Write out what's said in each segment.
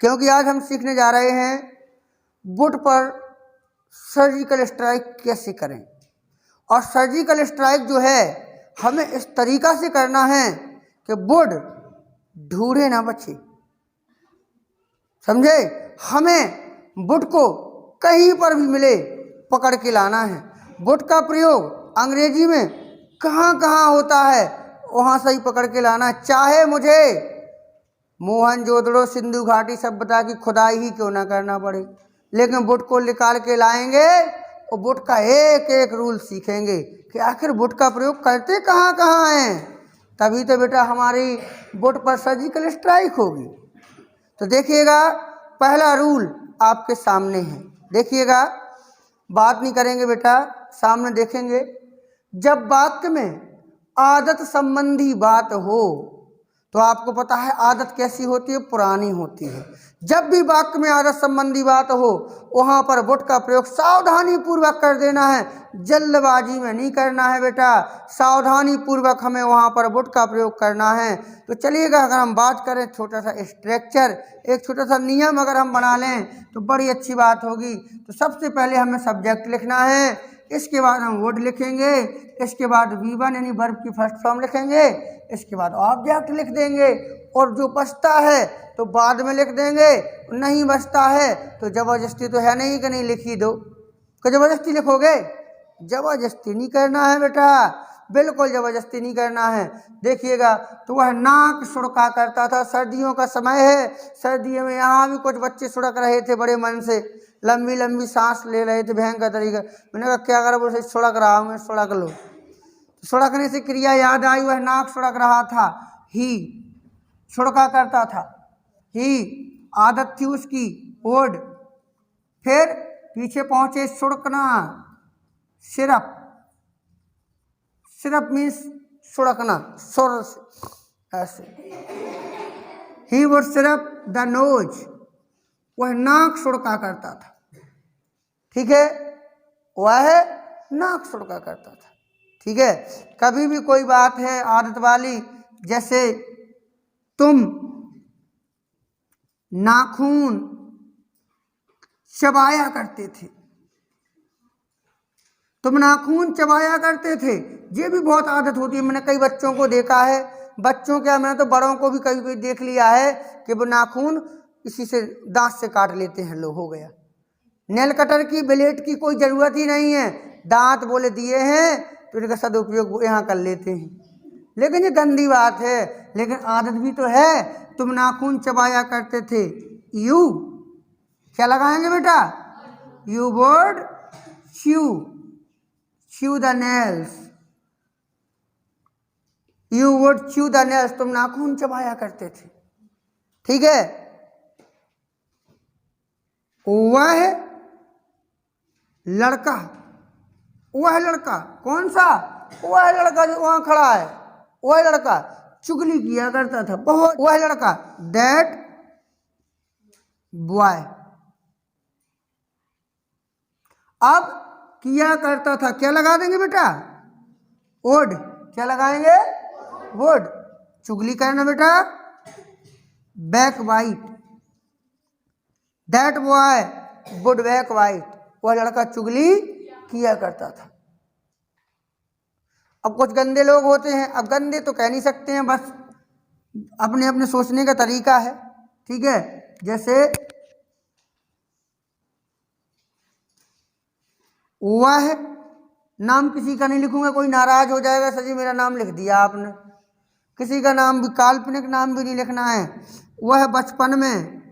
क्योंकि आज हम सीखने जा रहे हैं वुड पर सर्जिकल स्ट्राइक कैसे करें। और सर्जिकल स्ट्राइक जो है हमें इस तरीक़ा से करना है कि वुड ढूंढे ना बचे, समझे। हमें वुड को कहीं पर भी मिले पकड़ के लाना है। वुड का प्रयोग अंग्रेजी में कहाँ कहाँ होता है वहाँ से ही पकड़ के लाना है। चाहे मुझे मोहनजोदड़ो सिंधु घाटी सभ्यता की खुदाई ही क्यों ना करना पड़े, लेकिन वुड को निकाल के लाएंगे और वुड का एक एक रूल सीखेंगे कि आखिर वुड का प्रयोग करते कहाँ कहाँ हैं। तभी तो बेटा हमारी वुड पर सर्जिकल स्ट्राइक होगी। तो देखिएगा, पहला रूल आपके सामने है। देखिएगा, बात नहीं करेंगे बेटा, सामने देखेंगे। जब वाक्य में आदत संबंधी बात हो तो आपको पता है आदत कैसी होती है, पुरानी होती है। जब भी वाक्य में आदत संबंधी बात हो वहाँ पर वुड का प्रयोग सावधानी पूर्वक कर देना है, जल्दबाजी में नहीं करना है बेटा। सावधानी पूर्वक हमें वहाँ पर वुड का प्रयोग करना है। तो चलिएगा, अगर हम बात करें छोटा सा स्ट्रक्चर, एक छोटा सा नियम अगर हम बना लें तो बड़ी अच्छी बात होगी। तो सबसे पहले हमें सब्जेक्ट लिखना है, इसके बाद हम वुड लिखेंगे, इसके बाद V1 यानी वर्ब की फर्स्ट फॉर्म लिखेंगे, इसके बाद ऑब्जेक्ट लिख देंगे, और जो बचता है तो बाद में लिख देंगे, नहीं बचता है तो ज़बरदस्ती तो है नहीं कि नहीं लिख ही दो। तो ज़बरदस्ती लिखोगे? ज़बरदस्ती नहीं करना है बेटा, बिल्कुल ज़बरदस्ती नहीं करना है। देखिएगा, तो वह नाक सुड़का करता था। सर्दियों का समय है, सर्दियों में यहाँ भी कुछ बच्चे सुड़क रहे थे बड़े मन से, लंबी लंबी सांस ले रहे थे भयंकर तरीका। मैंने कहा क्या करो, बोले सुड़क रहा हूँ मैं, सुड़क लो। सुड़कने से क्रिया याद आई, वह नाक सुड़क रहा था, ही सुड़का करता था, ही आदत थी उसकी, वुड। फिर पीछे पहुंचे सुड़कना, सिरप, सिरप मीन्स सुड़कना, सुर ऐसे। He would syrup the nose, वह नाक सुड़का करता था। ठीक है, वह नाक सुड़का करता था। ठीक है, कभी भी कोई बात है आदत वाली, जैसे तुम नाखून चबाया करते थे, तुम नाखून चबाया करते थे, ये भी बहुत आदत होती है। मैंने कई बच्चों को देखा है, बच्चों क्या, मैंने तो बड़ों को भी कभी कभी देख लिया है कि वो नाखून इसी से दांत से काट लेते हैं, लो हो गया। नेल कटर की, ब्लेड की कोई ज़रूरत ही नहीं है, दांत बोले दिए हैं तो इनका सदुपयोग यहाँ कर लेते हैं। लेकिन ये गंदी बात है, लेकिन आदत भी तो है। तुम नाखून चबाया करते थे, यू क्या लगाएंगे बेटा, you would chew, chew the nails, you would chew the nails, तुम नाखून चबाया करते थे। ठीक है, वह लड़का, वह लड़का कौन सा, वह लड़का जो वहां खड़ा है, वह लड़का चुगली किया करता था बहुत। वह लड़का, दैट बॉय। अब किया करता था, क्या लगा देंगे बेटा, वुड। क्या लगाएंगे, वुड। चुगली करना बेटा, back white, that boy would back white, वह लड़का चुगली किया करता था। अब कुछ गंदे लोग होते हैं, अब गंदे तो कह नहीं सकते हैं, बस अपने अपने सोचने का तरीका है। ठीक है, जैसे वह, नाम किसी का नहीं लिखूंगा, कोई नाराज हो जाएगा, सर जी मेरा नाम लिख दिया आपने। किसी का नाम भी, काल्पनिक नाम भी नहीं लिखना है। वह बचपन में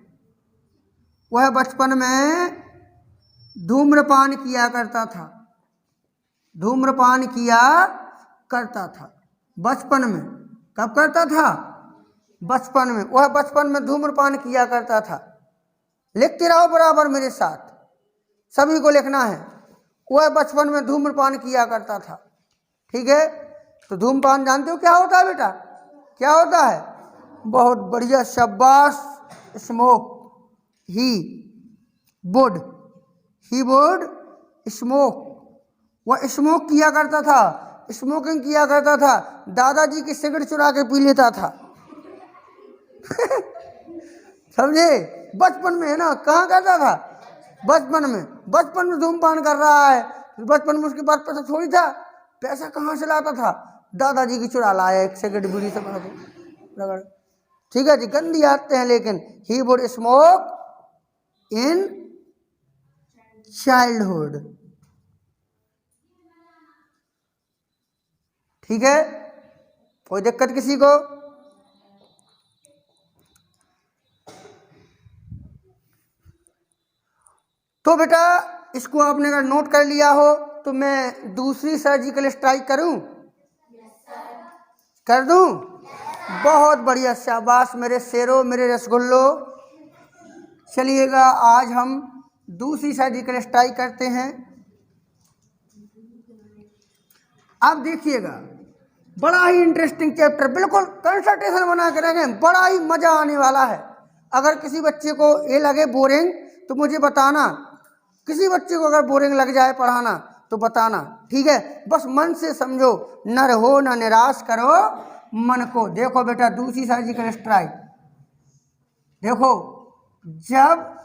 धूम्रपान किया करता था, धूम्रपान किया करता था बचपन में। कब करता था, बचपन में। वह बचपन में धूम्रपान किया करता था। लिखते रहो बराबर मेरे साथ, सभी को लिखना है। वह बचपन में धूम्रपान किया करता था। ठीक है, तो धूम्रपान जानते हो क्या होता है बेटा, क्या होता है, बहुत बढ़िया, शाबाश, स्मोक। ही वुड स्मोक, वह स्मोक किया करता था, स्मोकिंग किया करता था, दादाजी की सिगरेट चुरा के पी लेता था। समझे? बचपन में है ना, कहाँ करता था? बचपन में धूमपान कर रहा है, बचपन में उसके पास पैसा थोड़ी था, पैसा कहाँ से लाता था? दादाजी की चुरा लाया, एक सिगरेट बीड़ी से रगड़। ठीक है जी, गंदी आते हैं, लेकिन he would smoke in childhood. ठीक है, कोई दिक्कत किसी को? तो बेटा इसको आपने अगर नोट कर लिया हो तो मैं दूसरी सर्जिकल स्ट्राइक करूं? कर दूं? बहुत बढ़िया, शाबाश मेरे शेरों, मेरे रसगुल्लो। चलिएगा आज हम दूसरी सर्जिकल स्ट्राइक करते हैं। अब देखिएगा, बड़ा ही इंटरेस्टिंग चैप्टर, बिल्कुल कंसंट्रेशन बना के रखें, बड़ा ही मजा आने वाला है। अगर किसी बच्चे को ये लगे बोरिंग तो मुझे बताना, किसी बच्चे को अगर बोरिंग लग जाए पढ़ाना तो बताना, ठीक है? बस मन से समझो, न रहो न निराश करो मन को। देखो बेटा दूसरी सर्जिकल स्ट्राइक, देखो जब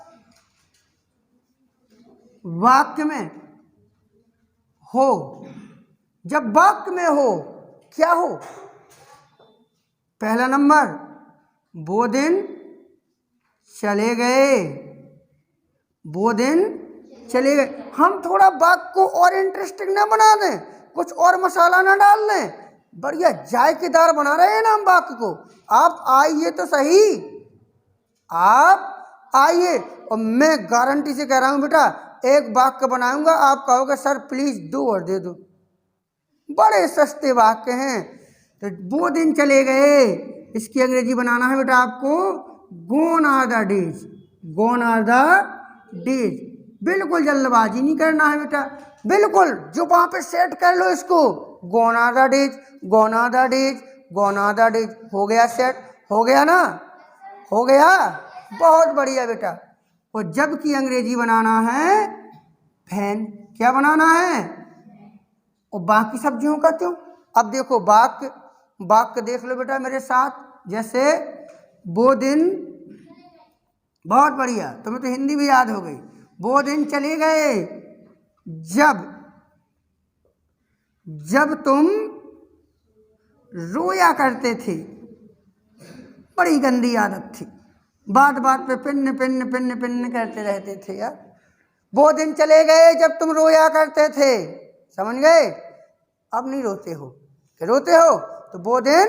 वाक्य में हो, जब वाक्य में हो क्या हो? पहला नंबर, वो दिन चले गए, वो दिन चले गए। हम थोड़ा वाक्य को और इंटरेस्टिंग ना बना दें, कुछ और मसाला ना डाल दें, बढ़िया जायकेदार बना रहे हैं ना हम वाक्य को। आप आइए तो सही, आप आइए, और मैं गारंटी से कह रहा हूं बेटा, एक वाक्य बनाऊंगा, आप कहोगे सर प्लीज दो और दे दो। बड़े सस्ते वाक्य हैं। तो वो दिन चले गए, इसकी अंग्रेजी बनाना है बेटा आपको, gone are the days, gone are the days. बिल्कुल जल्दबाजी नहीं करना है बेटा, बिल्कुल जो वहां पे सेट कर लो इसको, gone are the days, gone are the days, gone are the days. हो गया सेट, हो गया ना, हो गया, बहुत बढ़िया बेटा। और जब की अंग्रेजी बनाना है फैन, क्या बनाना है? और बाकी सब्जियों का क्यों? अब देखो वाक्य, वाक्य देख लो बेटा मेरे साथ, जैसे वो दिन, बहुत बढ़िया, तुम्हें तो हिंदी भी याद हो गई। वो दिन चले गए जब तुम रोया करते थे। बड़ी गंदी आदत थी, बात बात पे पिन्न पिन्न पिन्न पिन्न करते रहते थे यार। वो दिन चले गए जब तुम रोया करते थे, समझ गए? अब नहीं रोते हो, कि रोते हो तो वो दिन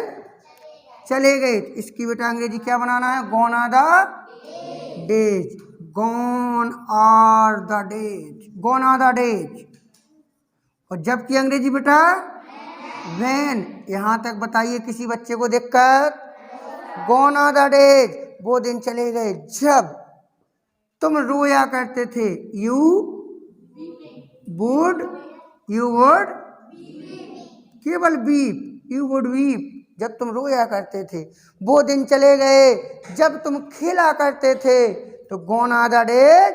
चले गए। इसकी बेटा अंग्रेजी क्या बनाना है? Gone are the days, gone are the days, gone are the days. और जब की अंग्रेजी बेटा व्हेन। यहां तक बताइए किसी बच्चे को दिक्कत? गॉन आर द डेज, वो दिन चले गए जब तुम रोया करते थे। यू वुड केवल वीप, यू वुड वीप, जब तुम रोया करते थे। वो दिन चले गए जब तुम खेला करते थे। तो gone are the days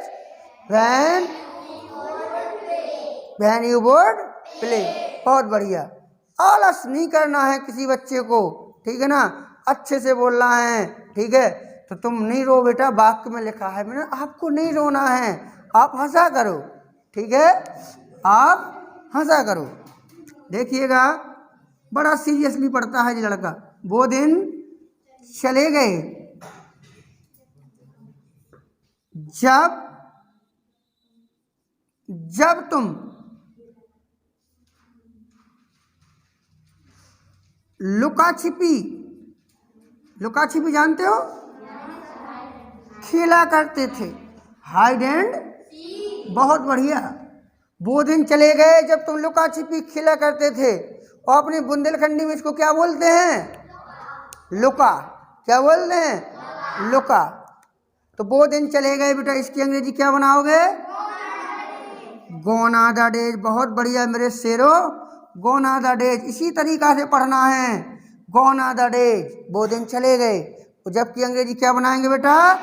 when you would play. बहुत बढ़िया, आलस नहीं करना है किसी बच्चे को, ठीक है ना, अच्छे से बोलना है, ठीक है? तो तुम नहीं रो बेटा, वाक्य में लिखा है मैंने, आपको नहीं रोना है, आप हंसा करो, ठीक है? आप हंसा करो। देखिएगा बड़ा सीरियसली पढ़ता है ये लड़का। वो दिन चले गए जब तुम लुका छिपी जानते हो? खेला करते थे, हाइड एंड, बहुत बढ़िया। वो दिन चले गए जब तुम लुका छिपी खेला करते थे। और अपनी बुंदेलखंडी में इसको क्या बोलते हैं? लुका। क्या बोलते हैं? लुका। तो वो दिन चले गए बेटा, इसकी अंग्रेजी क्या बनाओगे? Gone are the days. बहुत बढ़िया मेरे शेरों, गॉन आर द डेज, इसी तरीका से पढ़ना है। गॉन आर द डेज, वो दिन चले गए। तो जबकि अंग्रेजी क्या बनाएंगे बेटा?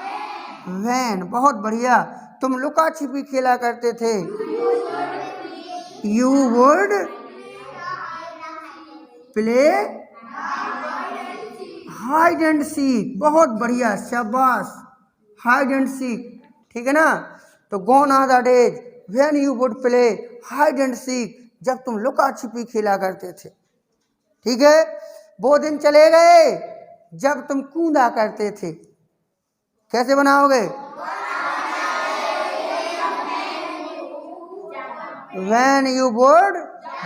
व्हेन। बहुत बढ़िया। तुम लुका छिपी खेला करते थे। You would play hide and seek. बहुत बढ़िया, शाबाश। हाइड एंड सीक, ठीक है ना। तो gone are the days when you would play hide and seek, जब तुम लुका छिपी खेला करते थे, ठीक है। वो दिन चले गए जब तुम कूदा करते थे। कैसे बनाओगे? When you would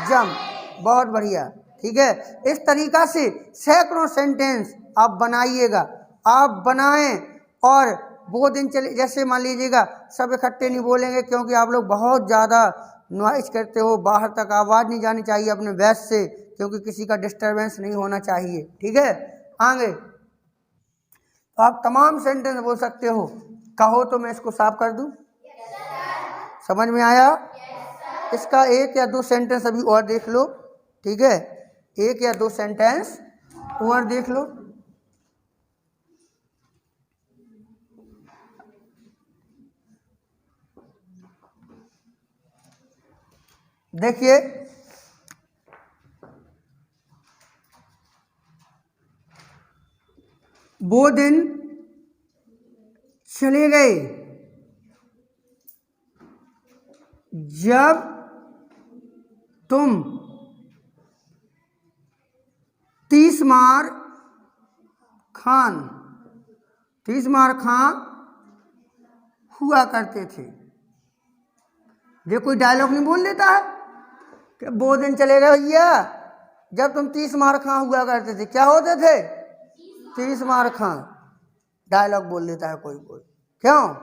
jump, बहुत बढ़िया, ठीक है। इस तरीका से सैकड़ों सेंटेंस आप बनाइएगा, आप बनाएं। और वो दिन चले, जैसे मान लीजिएगा सब इकट्ठे नहीं बोलेंगे क्योंकि आप लोग बहुत ज़्यादा नॉइज करते हो, बाहर तक आवाज़ नहीं जानी चाहिए अपने वॉइस से, क्योंकि किसी का डिस्टरबेंस नहीं होना चाहिए, ठीक है। आगे तो आप तमाम सेंटेंस बोल सकते हो। कहो तो मैं इसको साफ कर दूं? समझ में आया? इसका एक या दो सेंटेंस अभी और देख लो, ठीक है। एक या दो सेंटेंस और देख लो। देखिए, वो दिन चले गए जब तुम 30 मार खान हुआ करते थे। ये कोई डायलॉग नहीं बोल देता है कि वो दिन चले गए भैया जब तुम 30 मार खां हुआ करते थे। क्या होते थे? 30 मार खां। डायलॉग बोल देता है कोई कोई, क्यों?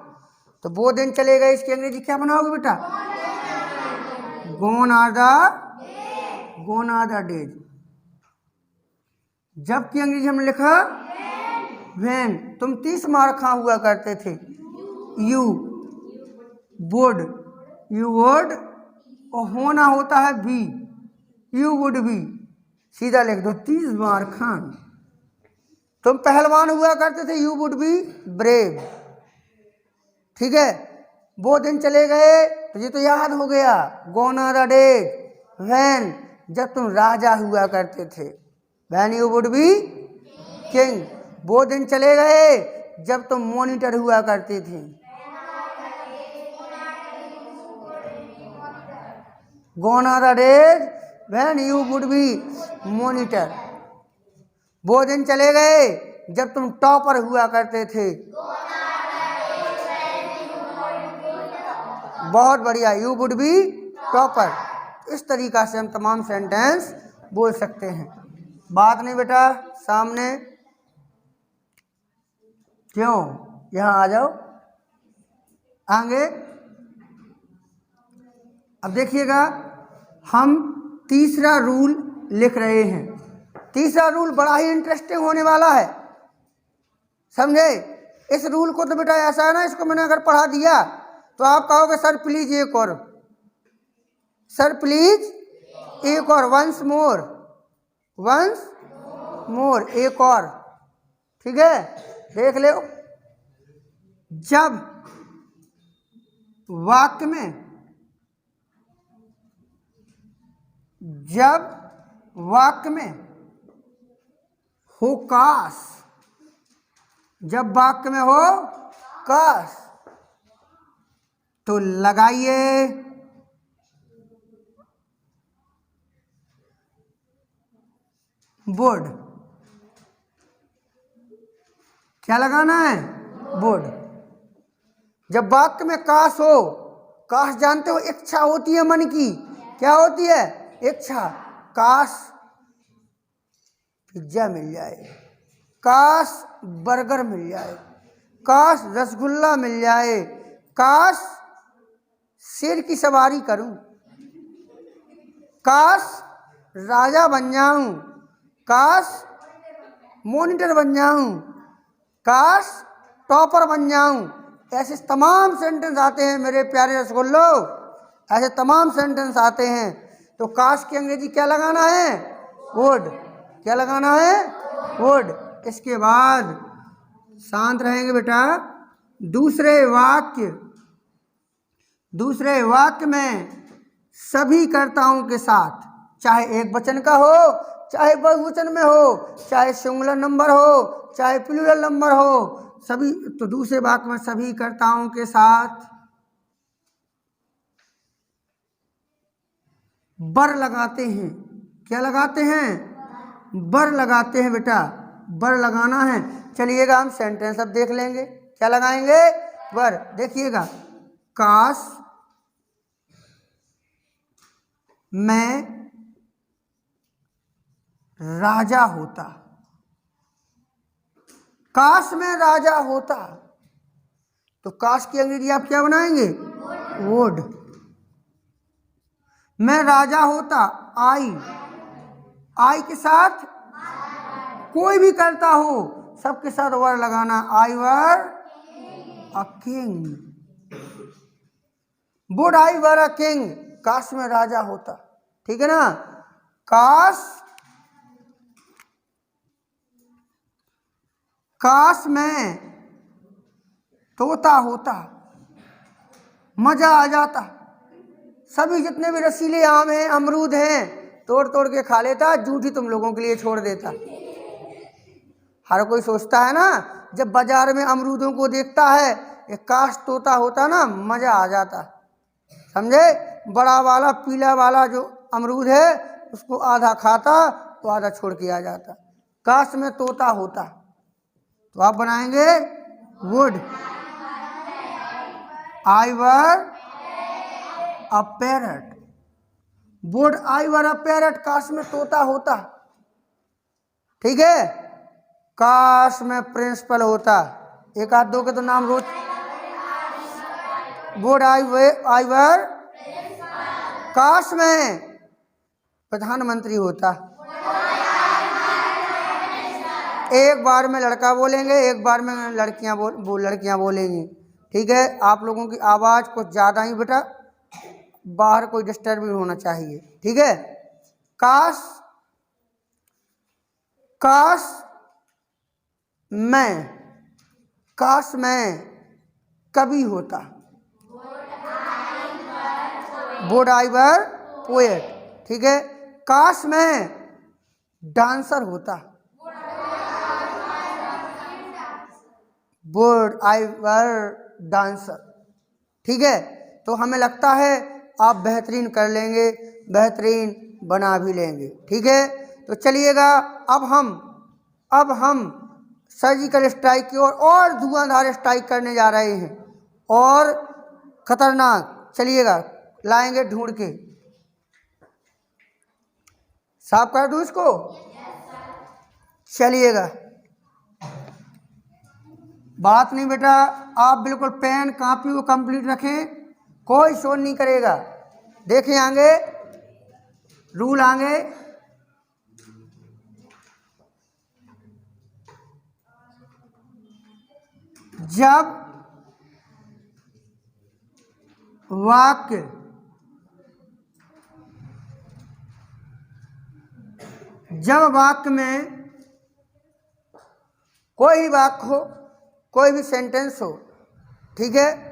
तो वो दिन चले गए, इसकी अंग्रेजी क्या बनाओगे बेटा? Gone are the days। जबकि अंग्रेजी हमने लिखा when, तुम 30 मार खां हुआ करते थे। you would, और होना होता है be, you would be, सीधा लिख दो 30 मार खां। तुम पहलवान हुआ करते थे, you would be brave, ठीक है। वो दिन चले गए, तो ये तो याद हो गया। Gone are the days when, जब तुम राजा हुआ करते थे। When you would be king। वो दिन चले गए जब तुम मॉनिटर हुआ करती थी। Gone are the days when you would be monitor। वो दिन चले गए जब तुम टॉपर हुआ करते थे। बहुत बढ़िया, यू वुड बी टॉपर। इस तरीका से हम तमाम सेंटेंस बोल सकते हैं। बात नहीं बेटा सामने, क्यों? यहाँ आ जाओ आगे। अब देखिएगा, हम तीसरा रूल लिख रहे हैं। तीसरा रूल बड़ा ही इंटरेस्टिंग होने वाला है, समझे? इस रूल को तो बेटा ऐसा है ना, इसको मैंने अगर पढ़ा दिया तो आप कहोगे सर प्लीज एक और, सर प्लीज एक और, वंस मोर, एक और, ठीक है। देख लो, जब वाक्य में हो काश, जब वाक्य में हो काश, तो लगाइए वुड। क्या लगाना है? वुड। जब वाक्य में काश हो, काश जानते हो इच्छा होती है मन की, क्या होती है? इच्छा। काश पिज्जा मिल जाए, काश बर्गर मिल जाए, काश रसगुल्ला मिल जाए, काश शेर की सवारी करूं, काश राजा बन जाऊं, काश मॉनिटर बन जाऊं, काश टॉपर बन जाऊं। ऐसे तमाम सेंटेंस आते हैं मेरे प्यारे रसगुल्लो, ऐसे तमाम सेंटेंस आते हैं। तो काश की अंग्रेजी क्या लगाना है? वुड। क्या लगाना है? वुड। इसके बाद शांत रहेंगे बेटा। दूसरे वाक्य में सभी कर्ताओं के साथ, चाहे एक वचन का हो, चाहे बहुवचन में हो, चाहे सिंगुलर नंबर हो, चाहे प्लूरल नंबर हो, सभी, तो दूसरे वाक्य में सभी कर्ताओं के साथ बर लगाते हैं। क्या लगाते हैं? बर लगाते हैं बेटा, बर लगाना है। चलिएगा हम सेंटेंस अब देख लेंगे। क्या लगाएंगे? बर। देखिएगा, काश मैं राजा होता। काश मैं राजा होता, तो काश की अंग्रेजी आप क्या बनाएंगे? वुड। मैं राजा होता, आई के साथ कोई भी करता हो सबके साथ वर लगाना। I were a king. Would I were a king, काश में राजा होता। ठीक है ना? काश में तोता होता, मजा आ जाता। सभी जितने भी रसीले आम हैं, अमरूद हैं, तोड़ तोड़ के खा लेता, जूठी तुम लोगों के लिए छोड़ देता। हर कोई सोचता है ना, जब बाजार में अमरूदों को देखता है, एक काश तोता होता ना, मजा आ जाता। समझे? बड़ा वाला पीला वाला जो अमरूद है उसको आधा खाता तो आधा छोड़ के आ जाता। काश में तोता होता, तो आप बनाएंगे would I were a parrot. Would I were a parrot, काश में तोता होता। ठीक है? काश में प्रिंसिपल होता। एक आध दो के तो नाम रोज। वुड आई वर, काश में प्रधानमंत्री होता। एक बार में लड़का बोलेंगे, एक बार में लड़कियां बोलेंगी। ठीक है? आप लोगों की आवाज़ कुछ ज़्यादा ही बेटा, बाहर कोई डिस्टर्ब नहीं होना चाहिए। ठीक है? काश मैं कवि होता। Would I were poet. ठीक है? काश मैं डांसर होता। Would I were dancer. ठीक है? तो हमें लगता है आप बेहतरीन कर लेंगे, बेहतरीन बना भी लेंगे। ठीक है? तो चलिएगा, अब हम सर्जिकल स्ट्राइक की ओर और धुआंधार स्ट्राइक करने जा रहे हैं, और खतरनाक। चलिएगा, लाएंगे ढूंढ के। साफ कर दूं इसको? चलिएगा, बात नहीं बेटा, आप बिल्कुल पेन कॉपी को कंप्लीट रखें, कोई शोर नहीं करेगा। देखें आगे, रूल आगे। जब वाक्य में कोई भी वाक्य हो, कोई भी सेंटेंस हो, ठीक है,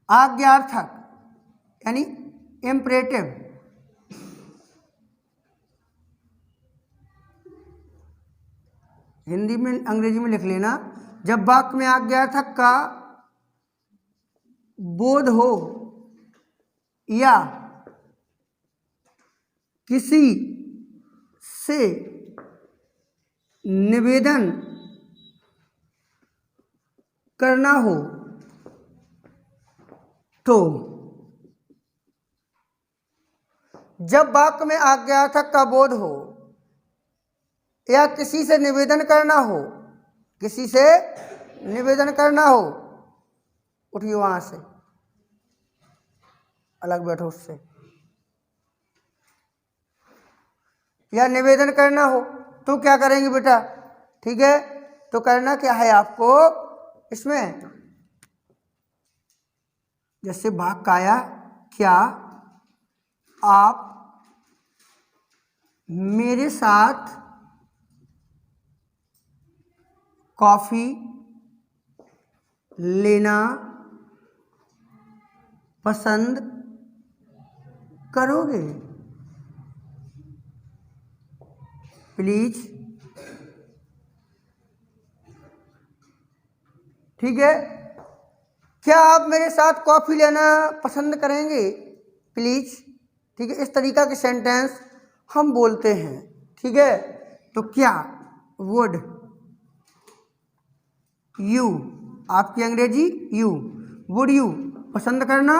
आज्ञार्थक यानी इम्परेटिव, हिंदी में अंग्रेजी में लिख लेना। जब वाक्य में आज्ञार्थक का बोध हो या किसी से निवेदन करना हो तो, जब वाक्य में आज्ञार्थक का बोध हो या किसी से निवेदन करना हो, किसी से निवेदन करना हो, उठिए वहां से, अलग बैठो उससे, या निवेदन करना हो तो क्या करेंगे बेटा? ठीक है, तो करना क्या है आपको इसमें, जैसे वाक्य आया, क्या आप मेरे साथ कॉफी लेना पसंद करोगे? प्लीज। ठीक है, क्या आप मेरे साथ कॉफ़ी लेना पसंद करेंगे? प्लीज। ठीक है, इस तरीका के सेंटेंस हम बोलते हैं। ठीक है, तो क्या वुड यू, आपकी अंग्रेजी यू, वुड यू पसंद करना,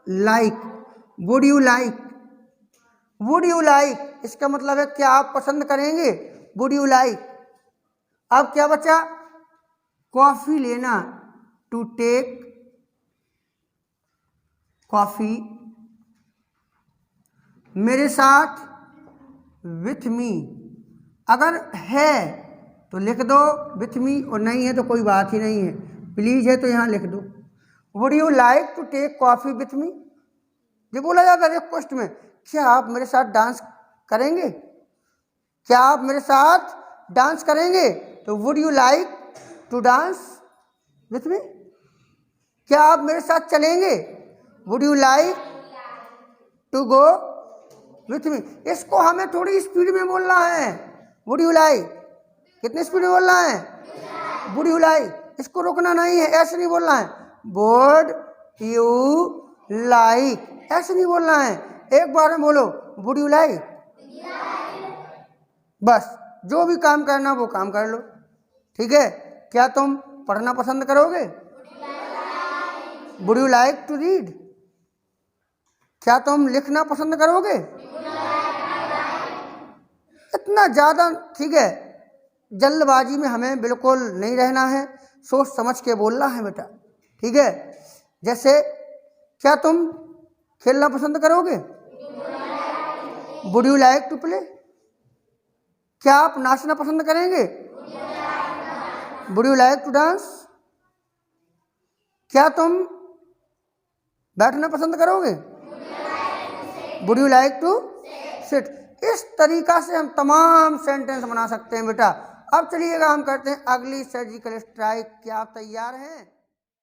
like, would you like, would you like इसका मतलब है क्या आप पसंद करेंगे, वुड यू लाइक। अब क्या बचा? कॉफी लेना, टू टेक कॉफी, मेरे साथ, विथ मी। अगर है तो लिख दो विथ मी, और नहीं है तो कोई बात ही नहीं है, प्लीज है तो यहाँ लिख दो। Would you like to take coffee with me, ये बोला जाता है रिक्वेस्ट में, क्या आप मेरे साथ डांस करेंगे, क्या आप मेरे साथ डांस करेंगे, तो would you like to dance with me. क्या आप मेरे साथ चलेंगे, would you like to go with me. इसको हमें थोड़ी स्पीड में बोलना है, वुड यू लाइक, कितनी स्पीड में बोलना है, वुड यू लाइक, इसको रोकना नहीं है, ऐसे नहीं बोलना है, वुड यू लाइक, ऐसे नहीं बोलना है, एक बार में बोलो वुड यू लाइक, बस जो भी काम करना वो काम कर लो। ठीक है, क्या तुम पढ़ना पसंद करोगे, would you like to read, क्या तुम लिखना पसंद करोगे, इतना ज़्यादा। ठीक है, जल्दबाजी में हमें बिल्कुल नहीं रहना है, सोच समझ के बोलना है बेटा। ठीक है, जैसे क्या तुम खेलना पसंद करोगे, would you like to play, क्या आप नाचना पसंद करेंगे, would you like to dance, क्या तुम बैठना पसंद करोगे, would you like to sit. इस तरीका से हम तमाम सेंटेंस बना सकते हैं बेटा। अब चलिएगा हम करते हैं अगली सर्जिकल स्ट्राइक। क्या आप तैयार हैं?